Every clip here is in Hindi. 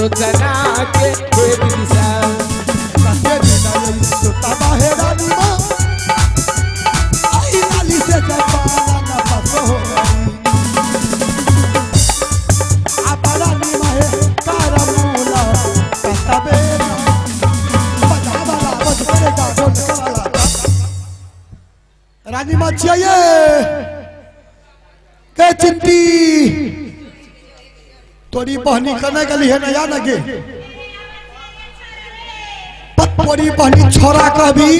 सोचना के हे दिशा कते दिन तो तबाह रानी मां आई लाली से जबाना ना पसो हो अब रानी मां है करमूला कतबे बजावाला बजबरेगा ढोलकवाला रानी मां चाहिए के चिंटी तोरी बहनी करने गली है नया नगे तोरी बहनी छोरा का भी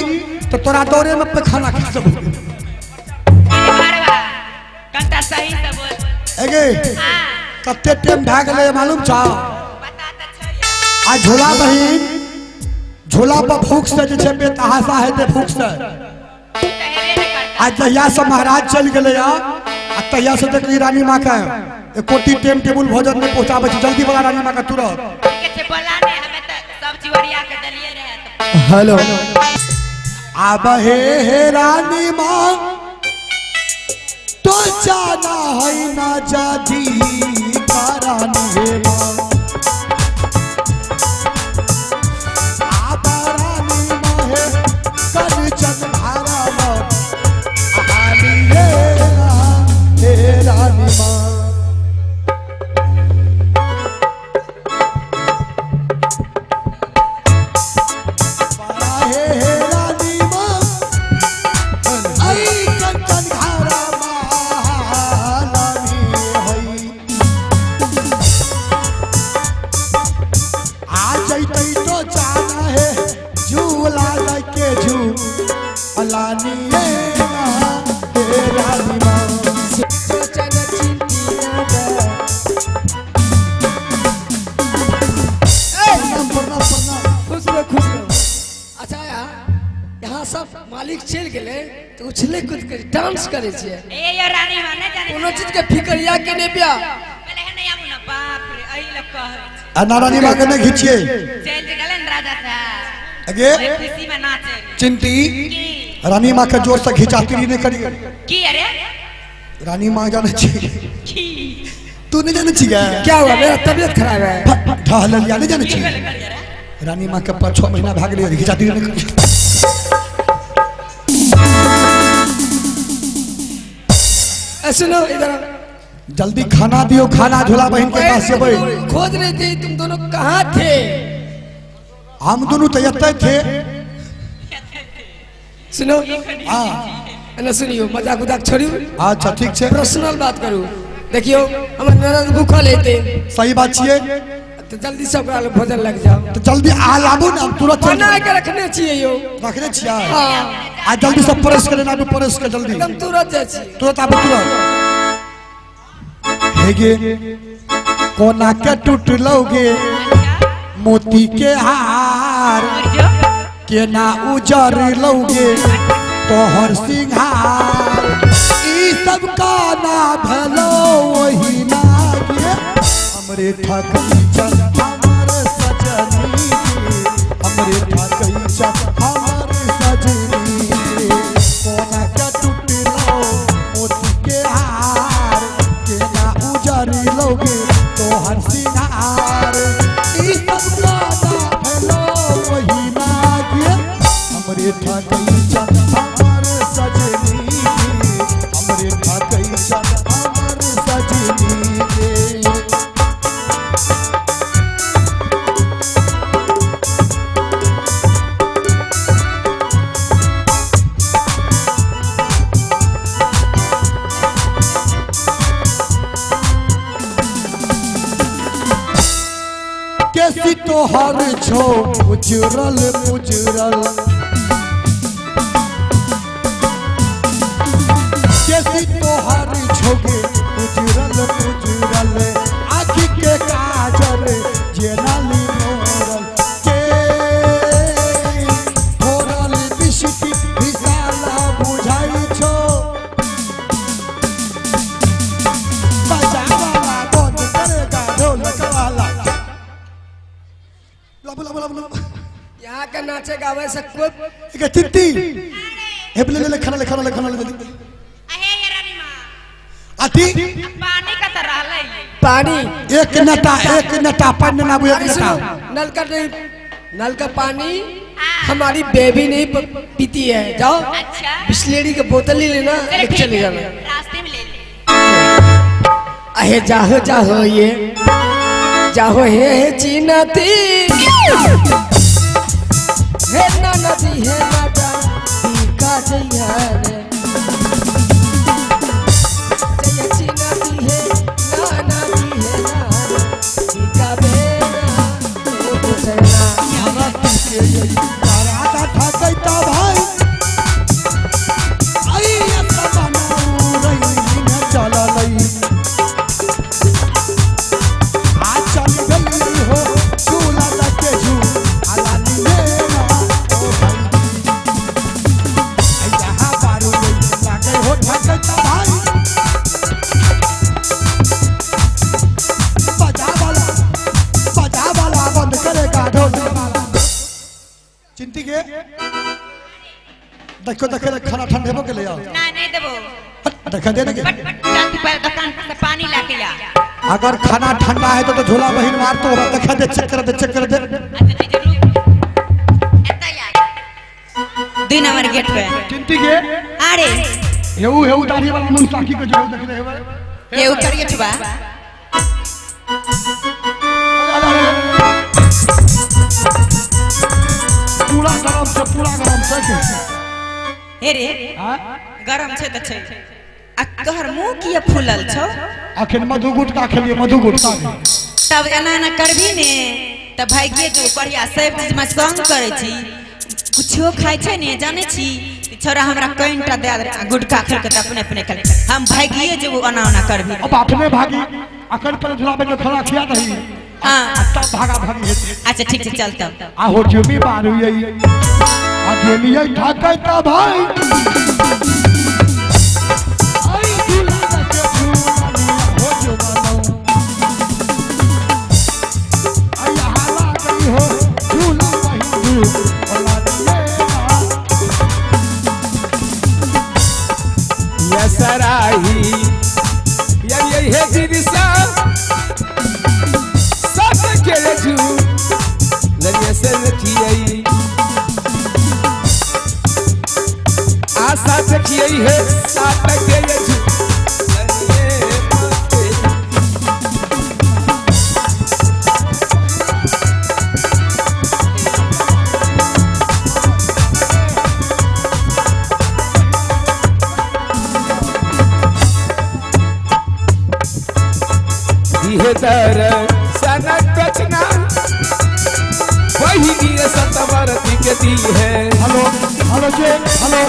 तो तोरा दौरे में पैखाना खा सब कंटा सही से बोल एगे कते टाइम भाग गले मालूम छा बता त छै आ झोला बहिन झोला पर फूक से जे छे बेतहासा है ते फूक से आज जहिया से महाराज चल गले आ तहिया से देखली रानी मां का कोटी टाइम टेबल भोजन में पहुंचाबे छी जल्दी वाला रानी मां का तुरंत के छे बोला ने हमें त सब चिवड़िया के दलिए रहे हेलो अब हे रानी मां तो जाना है ना जादी का रानी हे मां अब रानी मां है कर चन धारा मां आली हे रानी मां मालिक चल गए तो उछले कूद कर डांस करे छे ए यो रानी मां ने जाने कोनो चीज के फिकर या के ने बिया पहले है नहीं आबू ना बाप रे अई लोग कह नारानी मां के ने खींचिए चल गले न राजा था अगे खुशी में नाचे चिंटी रानी मां के जोर से खिंचाती रही ने करी की अरे रानी मां जाने छी की तू नहीं जाने छी क्या हुआ मेरा तबीयत खराब है ढाल लिया नहीं जाने छी रानी मां के 6 महीना भाग लिया खिंचाती रही ने सुनो इधर जल्दी खाना दियो खाना झोला बहन के पास से भाई खोज रहे थे तुम दोनों कहाँ थे हम दोनों तो यत्ते थे सुनो हां ना सुनियो मजाक उदाक छोड़ियो अच्छा ठीक छे पर्सनल बात करू देखियो हम नरद भूखा लेते सही बात छिए तो जल्दी सब भोजन लग जाओ तो जल्दी आ लाबू ना तुरंत बना के रखने चाहिए यो रखने छिया हां आज जल्दी सब परस के लेना परस के जल्दी एकदम तुरंत जाए छी तुरंत आबू तुरंत हेगे कोना के टूट लोगे मोती के हार के ना उजर लोगे तोहर सिंहार ई सब का ना भलो वही ना गे हमरे ठकई चल हमर सजनी हमरे ठकई चल हमर सजनी कोना के टूट लो मोती के हार के ना उजर लोगे तोहर सिंहार ई सब का ना भलो वही ना गे हमरे ठकई चल हमर सजनी हमरे ठकई चल हमर सजनी कैसी तोहर छो उजरल उजरल कैसी तोहर छोगे उजरल उजरल आँखी के काजल जेनाली मोरल के मोरल बिस्की विशाला बुझाई छो बजावाला बंद करेगा ढोलक वाला यहाँ का नाचे गावे से कोई एक चिट्टी हे ले खाना ले अहे ये रानी मां आती पानी का तरह ले पानी एक नटा पानी ना वो एक अरे नटा सुनो, नल का पानी हमारी बेबी नहीं पीती है। जाओ अच्छा बिस्लेरी की बोतल ही लेना, चलो लेके ठीक चले है, जाना। रास्ते में ले ले। अहे जाहो जाहो ये जाहो हे चीनती हे ना नदी हे ना जाती का जइया रे जइया चीनती हे ना नदी हे ना जाती का बेना ओ बुझना हमरा तुझे यही राधा ठकैता भाई आई अपना रही न चललई आ चल गई हो झूला लगे झू आलानी ना ओ भाई आई यहाँ बारू लागे हो ठकैता भाई बजा वाला बंद करेगा ढोल वाला चिंती के देखो खाना ठंडे हो के ले आओ ना नहीं देबो। देखा देने के बट चल तू पहले दुकान से पानी लाके ला। अगर खाना ठंडा है तो झोला बहिन मार तो देखा दे चेक कर दे अच्छा नहीं जरूर एता यार 2 नंबर गेट पे चिंती के अरे हेऊ दाढ़ी वाला मुंह साकी के जो देख रहे हो ये ऊपर गेट बा। पूरा गरम से हे रे हां गरम छै त छै आ तोहर मुंह किया फूलल छौ? आखिर मधु गुटका खेलिए मधु गुटका तब एना करबी ने त भाग्ये जो बढ़िया सब चीज में संग करे छी कुछो खाइ छै ने जाने छी छोरा हमरा कइनटा दे दे गुटका खेल के अपने अपने खेल हम भाग्ये जो ओना करबी। अब अपने भागी अकड़ पर झोला में खाना खिया दही हां तब भागी हेते। अच्छा ठीक छै चल तब आ हो जुमी मारू यही आ जेमी यही ठकैता भाई आई झूला लगे झूला हो जुबानो आई हाला गई हो झूला वही ओला ये सराही ये है दिशा सब के जू लगे से रखिए आशा देखिए है साथ के जू दर सनक रचना वही नीर सतवर्ती के दी है। हेलो जे हेलो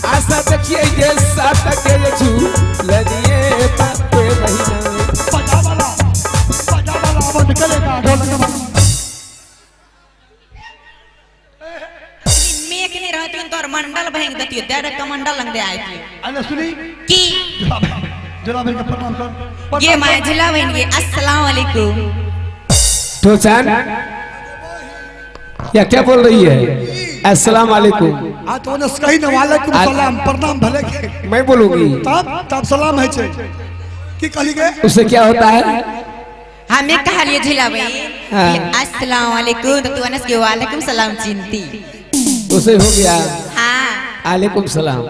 आशा देखिए ये साथ के छू लदिए पत्ते महीना बजा वाला बंद करेगा ढोल वाला मेक नहीं रहती तोर मंडल भंग देती दादा कमंडल लंग दे आई अरे सुनी की जरा मेरे प्रणाम कर ये माय जिला बहन ये अस्सलाम वालेकुम। तो चान या क्या बोल रही है? अस्सलाम वालेकुम। हाँ तो उन्हें कही ना वालेकुम सलाम प्रणाम भले के मैं बोलूंगी तब सलाम है छे की कहली के उससे क्या होता है? हमें कहा लिए जिला बहन हाँ। अस्सलाम वालेकुम तो तू अनस के वालेकुम सलाम चिंती उसे हो गया हाँ वालेकुम सलाम।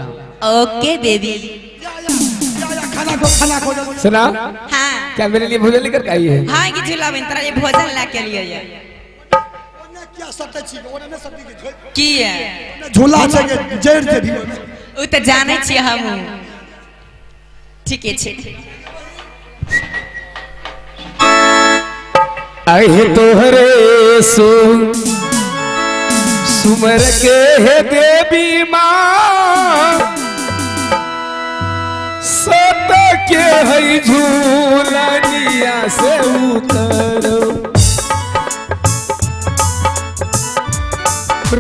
ओके बेबी खाना खो सुना हाँ क्या मेरे लिए भोजन लेकर आई है? हाँ ये जिला बहन तेरा ये भोजन ला के लिए ये क्या सत्य छी ओने ने सत्य के की है झूला छै के जड़ दे दियो उ तो जाने छी हम ठीक है आई तोहरे सुमर के है देवी माँ सत के है झूलनिया से उतरो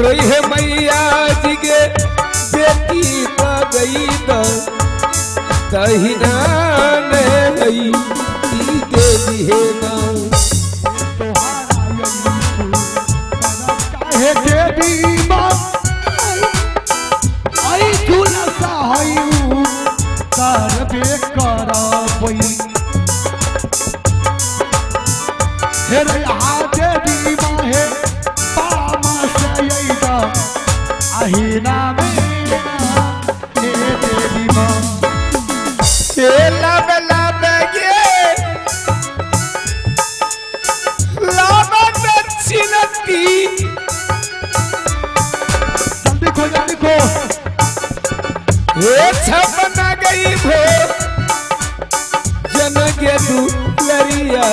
रही है मैया जी के बेटी तो गई तो दहिना ने गई देवी है ना हे देवी मां आई झूला सा हयू कर बे करा हे रे यहाँ देवी माँ हे पामा से यैदा अहिना मेरा हे देवी माँ हे लब लब गे लब दक्षिणती जल्दी खो हे छपना गई भो जन के दुलरिया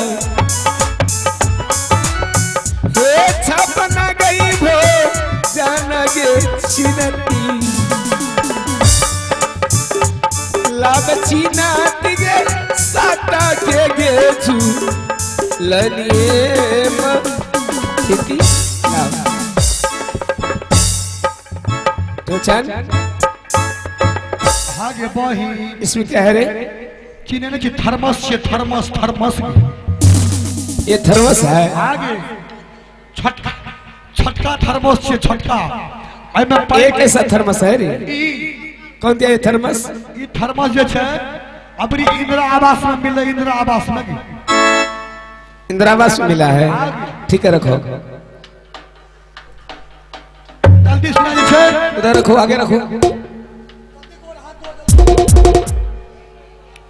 हे छपना गई भो जन के छिनती लाभ छिनाती गे साटा के गे छू लनिए खेती तो चल आगे बही इसमें क्या है रे चीने ने कि थर्मस से थर्मस थर्मस ये थर्मस है आगे छटका छटका थर्मस से छटका एक ऐसा थर्मस है रे कौन दिया ये थर्मस ये थर्मस जो है अबरी इंदिरा आवास में मिले इंदिरा आवास में इंदिरा आवास मिला है ठीक है रखो जल्दी सुना जी उधर रखो आगे रखो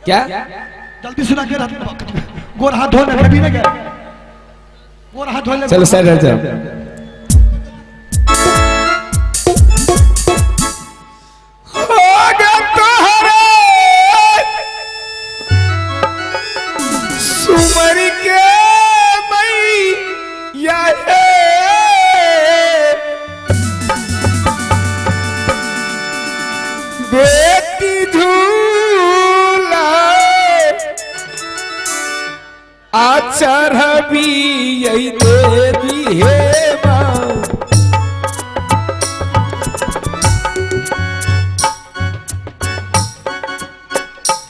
क्या जल्दी सुना के गोर हाथ धोने कभी ना गया गोर हाथ धोने चलो साइड हट जाओ सुमर के मैया बेटी झूला आचर भी यही देवी है माँ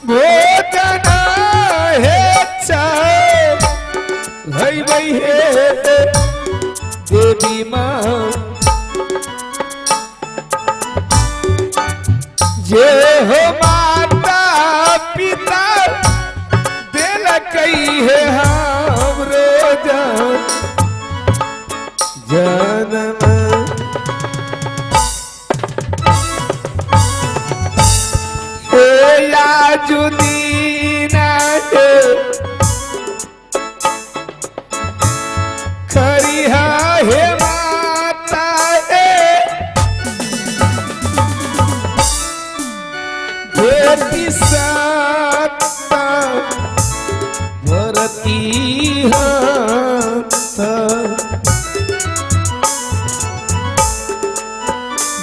भोजना है चाय भाई भाई है देवी माँ ये हो माता पिता दिल कई है हम रोजा जन्म या जुदीना खरिहा हे माता बेटी सत्ता भरती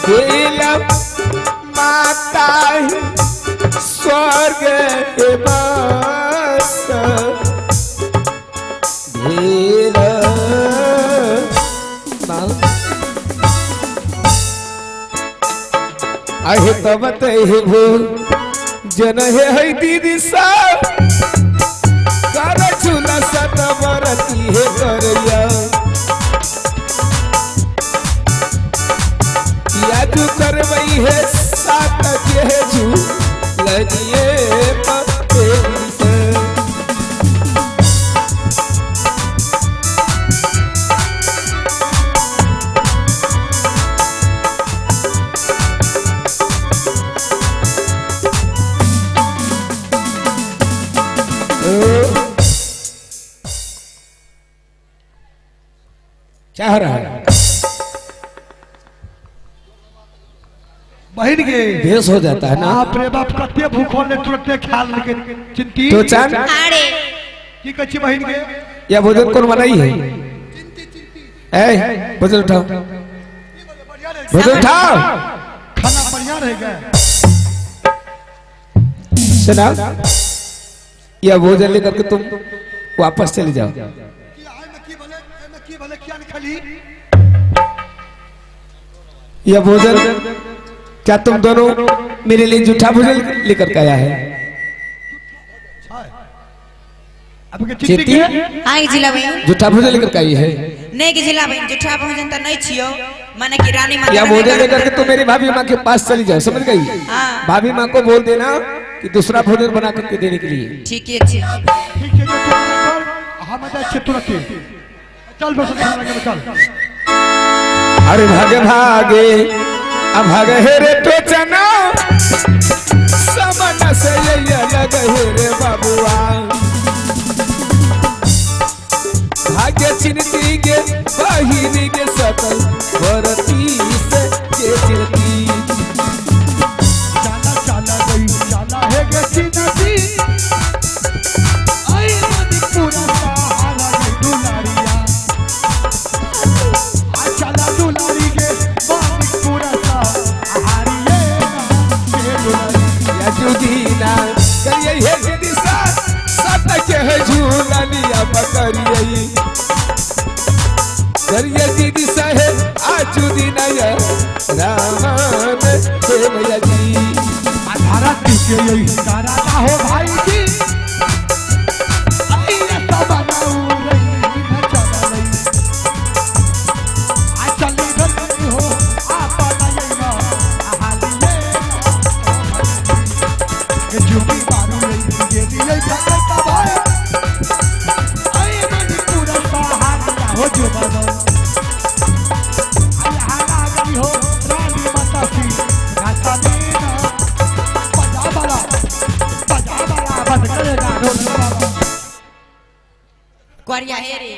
दिल माता स्वर्ग के बास धीर आहे तब हे भूल जन है दीदी साहब कर झूला सत बरती है करिया या तू करवई है सात के झू लनिए तेरी से क्या हो रहा है बहन के बेस हो जाता है ना बाप रे बाप कते भूखल ने तुरंते ख्याल लेके चिंती तो चांद अरे की कच्ची बहन के या भोजन कौन बनाई है ए भोजन उठाओ भोजन उठाओ खाना बढ़िया रहेगा सुना या भोजन लेकर के तुम वापस चले जाओ की भले क्या निकली यह भोजन क्या तुम दोनों मेरे लिए जूठा भोजन लेकर के आया है अब के चिट्ठी के आई जिला बहन जूठा भोजन लेकर के आई है नहीं कि जिला बहन जूठा भोजन तो नहीं छियो माने कि रानी माता या भोजन लेकर के तुम मेरी भाभी माँ के पास चली जाओ समझ गई हाँ। भाभी माँ को बोल देना कि दूसरा भोजन बना करके देने के लिए ठीक है ठीक है हम अच्छे तुरंत चल बस लगे चल। अरे भागे भागे अब भागे हे रे टोचना समन से ये लग हे रे बाबुआ भाग्य चिन्हती के बहिनी के सकल भरती से के चिन्हती चाला चाला गई चाला है गे चिन्हती आई नदी पूरा सहारा गे दुलारिया आ चाला दुलारी गे बानी पूरा सहारिये गे दुलारी या जुदीना करिए हे दिशा सत के है झूलनिया पकड़िए करिए दीदी सहे आजू दीना या रामन हे भैया जी भारत के यही तारा ना हो भाई जी आई ऐसा बनाऊ रही न चला रही आ चली रही हो आप नहीं ना हालिए ये जुमी मारू रही ये दिए जाने का भाई आई नदी पूरा सहारा हो जुबान आई हाना गई हो रानी माता की गाता नीना कोरिया हे रे